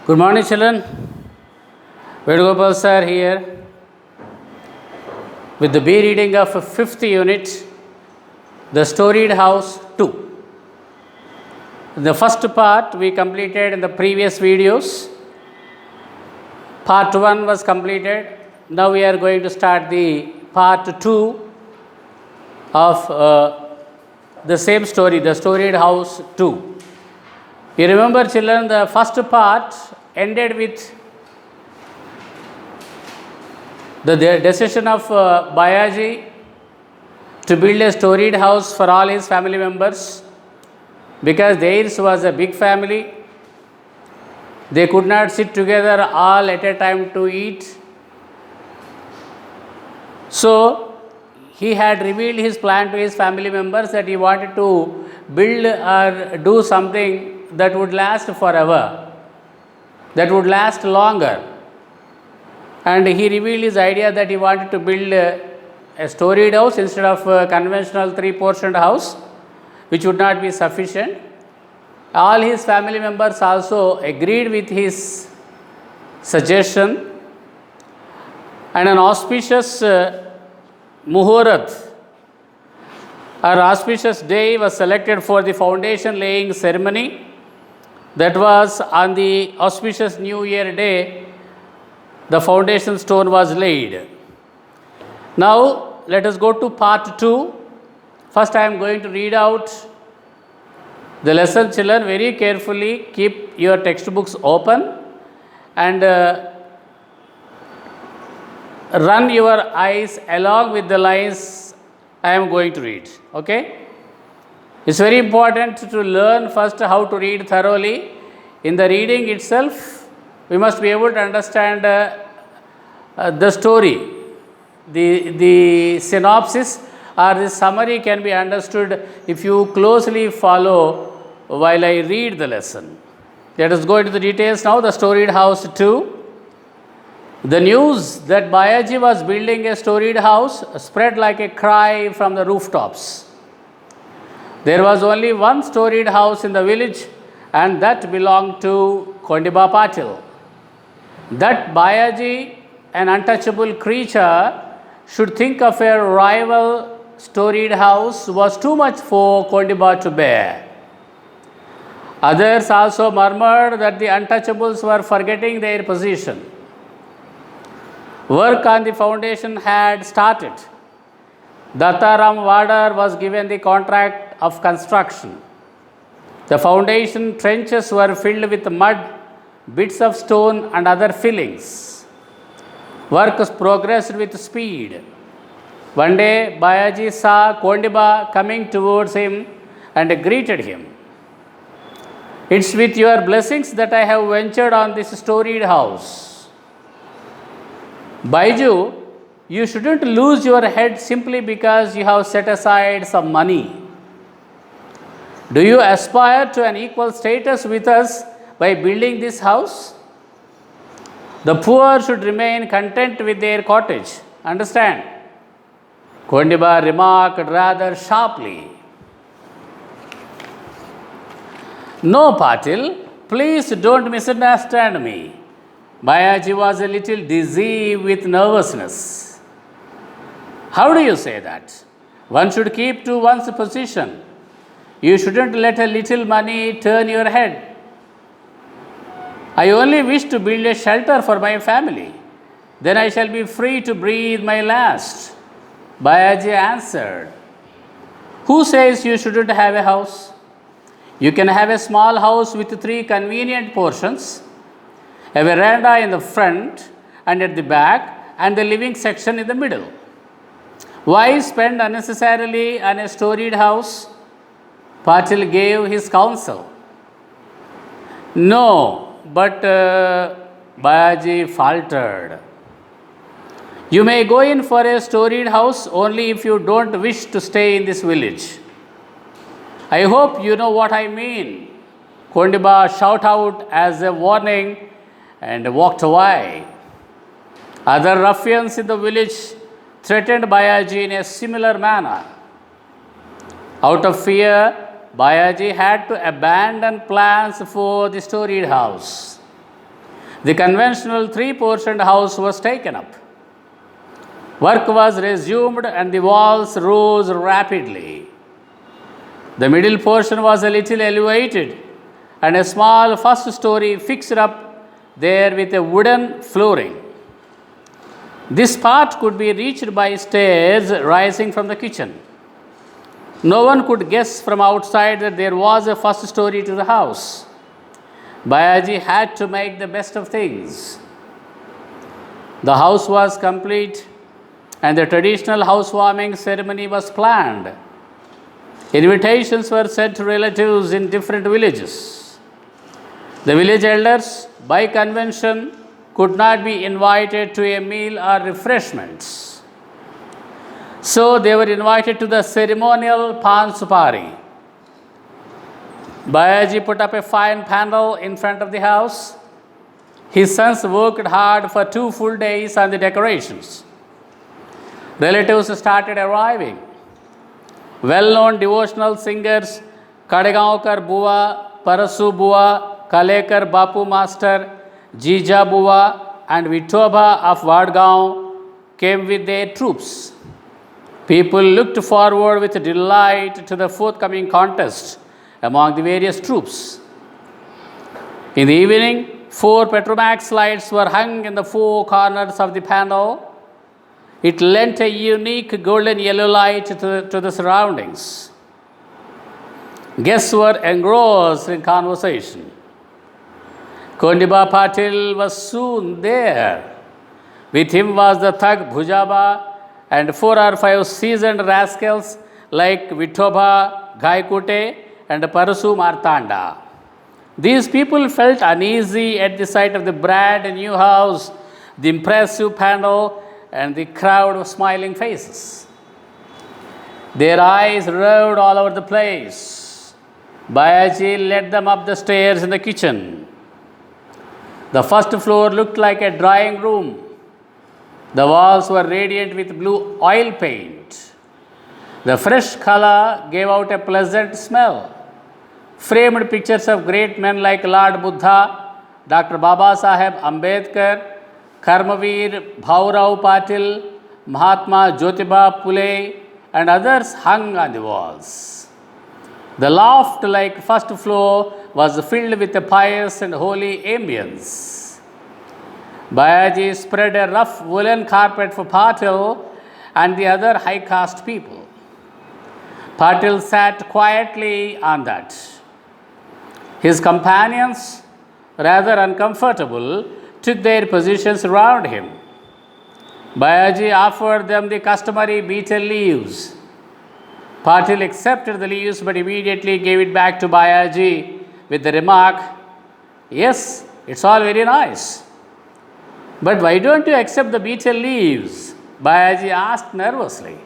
Good morning, children. Vedagopal sir here with the B reading of 5th unit, The Storied House 2. The first part we completed in the previous videos. Part 1 was completed. Now we are going to start the part 2 of the same story, The Storied House 2. You remember, children, the first part ended with the decision of Bayaji to build a storied house for all his family members, because theirs was a big family. They could not sit together all at a time to eat. So he had revealed his plan to his family members that he wanted to build or do something that would last forever, that would last longer. And he revealed his idea that he wanted to build a storied house instead of a conventional 3-portioned house, which would not be sufficient. All his family members also agreed with his suggestion, and an auspicious muhurat or auspicious day was selected for the foundation laying ceremony. That was on the auspicious New Year day. The foundation stone was laid. Now let us go to part 2. First I am going to read out the lesson, children. Very carefully keep your textbooks open and run your eyes along with the lines I am going to read. Okay? It's very important to learn first how to read thoroughly. In the reading itself, we must be able to understand the story. The synopsis or the summary can be understood if you closely follow while I read the lesson. Let us go into the details now. The Storied House 2. The news that Bayaji was building a storied house spread like a cry from the rooftops. There was only one storied house in the village, and that belonged to Kondiba Patil. That Bayaji, an untouchable creature, should think of a rival storied house was too much for Kondiba to bear. Others also murmured that the untouchables were forgetting their position. Work on the foundation had started. Dattaram Vadar was given the contract of construction. The foundation trenches were filled with mud, bits of stone and other fillings. Work progressed with speed. One day Bayaji saw Kondiba coming towards him and greeted him. "It's with your blessings that I have ventured on this storied house. Baiju, you shouldn't lose your head simply because you have set aside some money. Do you aspire to an equal status with us by building this house? The poor should remain content with their cottage. Understand?" Kondiba remarked rather sharply. "No, Patil, please don't misunderstand me." Bayaji was a little dizzy with nervousness. "How do you say that? One should keep to one's position. You shouldn't let a little money turn your head. I only wish to build a shelter for my family. Then I shall be free to breathe my last." Bayaji answered. "Who says you shouldn't have a house? You can have a small house with 3 convenient portions, a veranda in the front and at the back, and the living section in the middle. Why spend unnecessarily on a storied house?" Patil gave his counsel. "No, but Bayaji faltered. "You may go in for a storied house only if you don't wish to stay in this village. I hope you know what I mean." Kondiba shouted out as a warning and walked away. Other ruffians in the village threatened Bayaji in a similar manner. Out of fear, Bayaji had to abandon plans for the storied house. The conventional three-portioned house was taken up. Work was resumed and the walls rose rapidly. The middle portion was a little elevated and a small first story fixed up there with a wooden flooring. This part could be reached by stairs rising from the kitchen. No one could guess from outside that there was a first story to the house. Bayaji had to make the best of things. The house was complete and the traditional housewarming ceremony was planned. Invitations were sent to relatives in different villages. The village elders, by convention, could not be invited to a meal or refreshments. So they were invited to the ceremonial Pan Supari. Bayaji put up a fine panel in front of the house. His sons worked hard for 2 full days on the decorations. Relatives started arriving. Well-known devotional singers Kadegaonkar Bua, Parasu Bua, Kalekar Bapu Master, Jija Bua and Vithoba of Vadgaon came with their troops. People looked forward with delight to the forthcoming contest among the various troops. In the evening, 4 Petromax lights were hung in the 4 corners of the panel. It lent a unique golden yellow light to the surroundings. Guests were engrossed in conversation. Kondiba Patil was soon there. With him was the thug Bhujaba and 4 or 5 seasoned rascals like Vithoba, Gaikute and Parasu Martanda. These people felt uneasy at the sight of the brand new house, the impressive panel and the crowd of smiling faces. Their eyes roved all over the place. Bayaji led them up the stairs in the kitchen. The first floor looked like a drawing room. The walls were radiant with blue oil paint. The fresh color gave out a pleasant smell. Framed pictures of great men like Lord Buddha, Dr. Baba Saheb Ambedkar, Karmavir Bhaurao Patil, Mahatma Jyotiba Phule and others hung on the walls. The loft-like first floor was filled with a pious and holy ambience. Bayaji spread a rough woolen carpet for Patil and the other high-caste people. Patil sat quietly on that. His companions, rather uncomfortable, took their positions around him. Bayaji offered them the customary betel leaves. Patil accepted the leaves but immediately gave it back to Bayaji with the remark, "Yes, it's all very nice. But why don't you accept the betel leaves?" Bayaji asked nervously.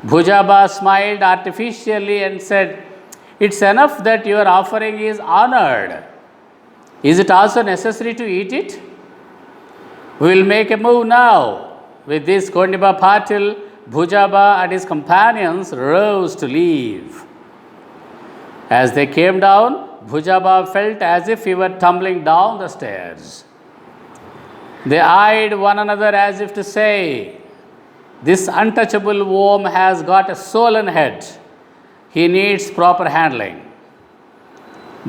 Bhujaba smiled artificially and said, "It's enough that your offering is honored. Is it also necessary to eat it? We will make a move now." With this, Kondiba Patil, Bhujaba and his companions rose to leave. As they came down, Bhujaba felt as if he were tumbling down the stairs. They eyed one another as if to say, "This untouchable worm has got a swollen head. He needs proper handling."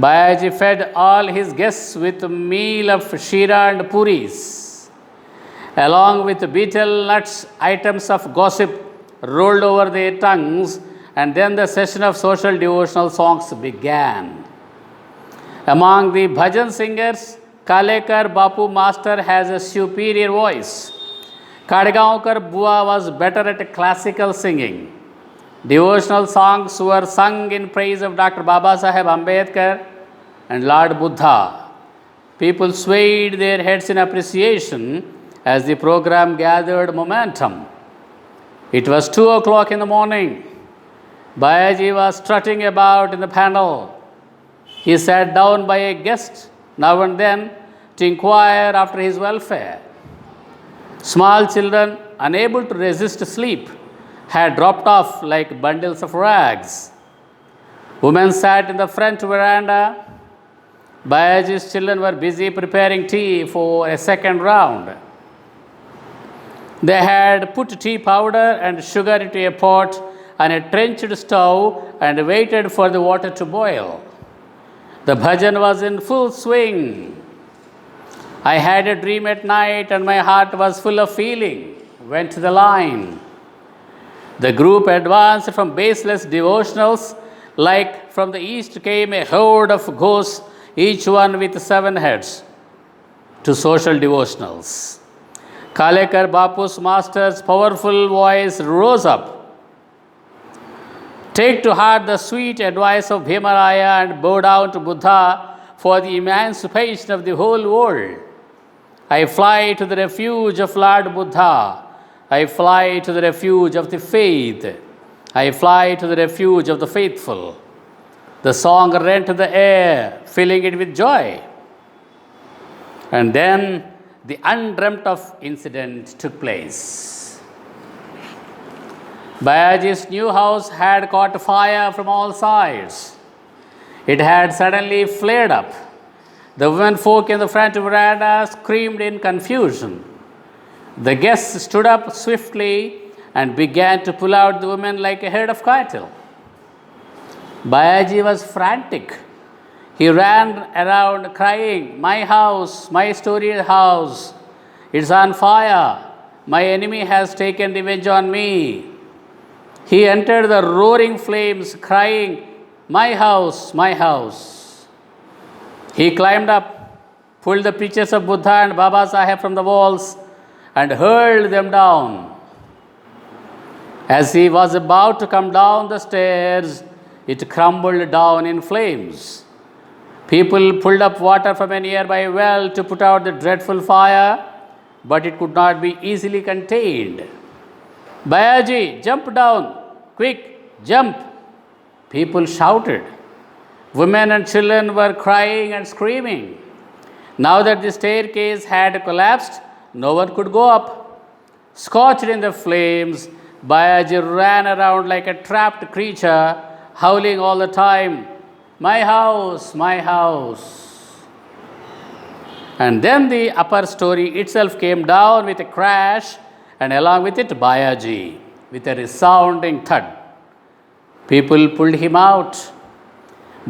Bayaji fed all his guests with a meal of shira and puris. Along with betel nuts, items of gossip rolled over their tongues, and then the session of social devotional songs began. Among the bhajan singers, Kalekar Bapu Master has a superior voice. Kadegaonkar Bua was better at classical singing. Devotional songs were sung in praise of Dr. Baba Saheb Ambedkar and Lord Buddha. People swayed their heads in appreciation as the program gathered momentum. It was 2 o'clock in the morning. Bayaji was strutting about in the panel. He sat down by a guest now and then to inquire after his welfare. Small children, unable to resist sleep, had dropped off like bundles of rags. Women sat in the front veranda. Bayaji's children were busy preparing tea for a second round. They had put tea powder and sugar into a pot on a trenched stove and waited for the water to boil. The bhajan was in full swing. I had a dream at night and my heart was full of feeling, went the line. The group advanced from baseless devotionals, like from the east came a horde of ghosts, each one with 7 heads, to social devotionals. Kalekar Bapu's master's powerful voice rose up. Take to heart the sweet advice of Bhimaraya and bow down to Buddha for the emancipation of the whole world. I fly to the refuge of Lord Buddha. I fly to the refuge of the faith. I fly to the refuge of the faithful. The song rent the air, filling it with joy. And then the undreamt of incident took place. Bayaji's new house had caught fire from all sides. It had suddenly flared up. The women folk in the front veranda screamed in confusion. The guests stood up swiftly and began to pull out the women like a herd of cattle. Bayaji was frantic. He ran around crying, "My house, my storied house, it's on fire. My enemy has taken revenge on me." He entered the roaring flames crying, "My house, my house." He climbed up, pulled the pictures of Buddha and Baba Saheb from the walls and hurled them down. As he was about to come down the stairs, it crumbled down in flames. People pulled up water from a nearby well to put out the dreadful fire, but it could not be easily contained. "Bayaji, jump down! Quick, jump!" People shouted. Women and children were crying and screaming. Now that the staircase had collapsed, no one could go up. Scorched in the flames, Bayaji ran around like a trapped creature, howling all the time, "My house, my house." And then the upper story itself came down with a crash, and along with it Bayaji, with a resounding thud. People pulled him out.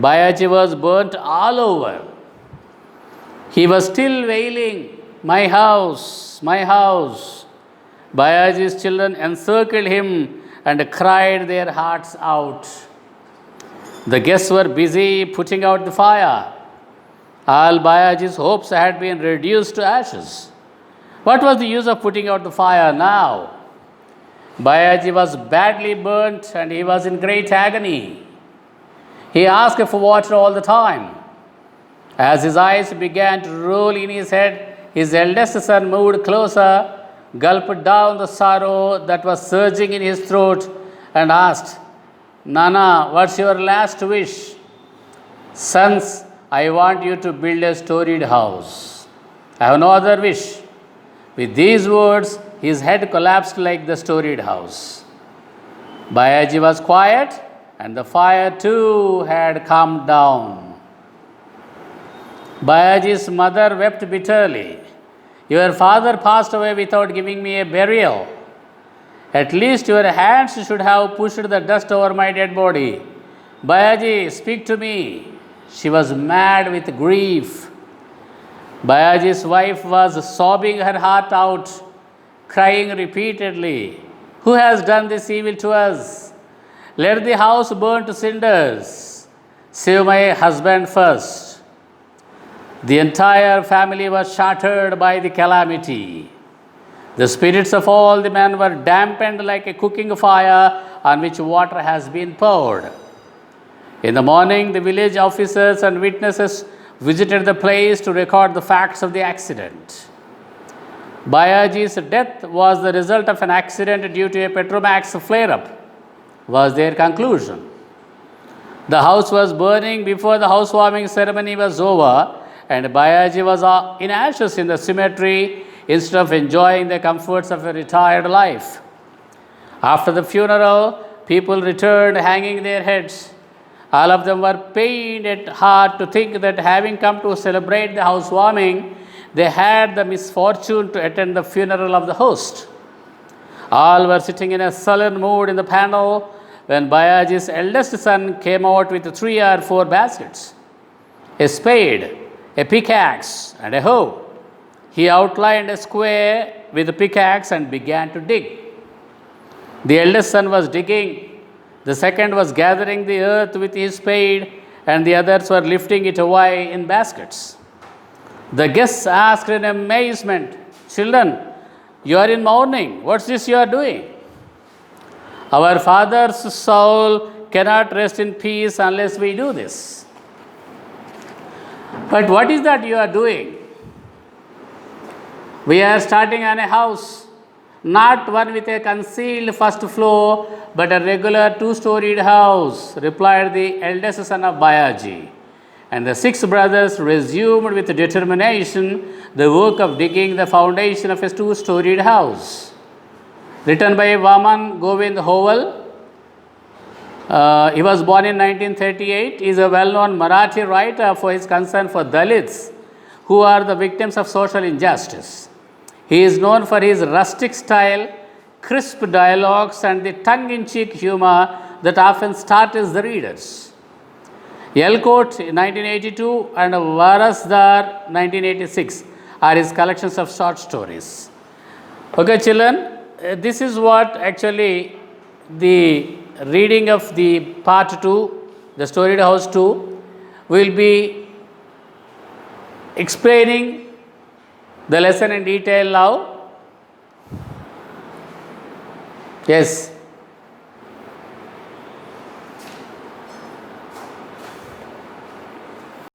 Bayaji was burnt all over. He was still wailing, "My house, my house." Bayaji's children encircled him and cried their hearts out. The guests were busy putting out the fire. All Bayaji's hopes had been reduced to ashes. What was the use of putting out the fire now? Bayaji was badly burnt and he was in great agony. He asked for water all the time. As his eyes began to roll in his head, his eldest son moved closer, gulped down the sorrow that was surging in his throat, and asked, "Nana, what's your last wish?" "Sons, I want you to build a storied house. I have no other wish." With these words, his head collapsed like the storied house. Bayaji was quiet, and the fire too had calmed down. Bayaji's mother wept bitterly. "Your father passed away without giving me a burial. At least your hands should have pushed the dust over my dead body. Bayaji, speak to me." She was mad with grief. Bayaji's wife was sobbing her heart out, crying repeatedly, "Who has done this evil to us? Let the house burn to cinders. Save my husband first." The entire family was shattered by the calamity. The spirits of all the men were dampened like a cooking fire on which water has been poured. In the morning, the village officers and witnesses visited the place to record the facts of the accident. Bayaji's death was the result of an accident due to a Petromax flare-up, was their conclusion. The house was burning before the housewarming ceremony was over, and Bayaji was in ashes in the cemetery instead of enjoying the comforts of a retired life. After the funeral, people returned hanging their heads. All of them were pained at heart to think that having come to celebrate the housewarming, they had the misfortune to attend the funeral of the host. All were sitting in a sullen mood in the panel when Bayaji's eldest son came out with 3 or 4 baskets, a spade, a pickaxe, and a hoe. He outlined a square with the pickaxe and began to dig. The eldest son was digging, the second was gathering the earth with his spade, and the others were lifting it away in baskets. The guests asked in amazement, "Children, you are in mourning. What's this you are doing?" "Our father's soul cannot rest in peace unless we do this." "But what is that you are doing?" "We are starting on a house, not one with a concealed first floor, but a regular 2-storied house," replied the eldest son of Bayaji. And the 6 brothers resumed with determination the work of digging the foundation of a 2-storied house. Written by Vaman Govind Hoval. He was born in 1938. He is a well-known Marathi writer for his concern for Dalits, who are the victims of social injustice. He is known for his rustic style, crisp dialogues, and the tongue-in-cheek humor that often startles the readers. Yelkot 1982 and Varasdar 1986 are his collections of short stories. Okay, children, this is what actually the reading of the part 2, the storied house 2, will be explaining the lesson in detail now. Yes.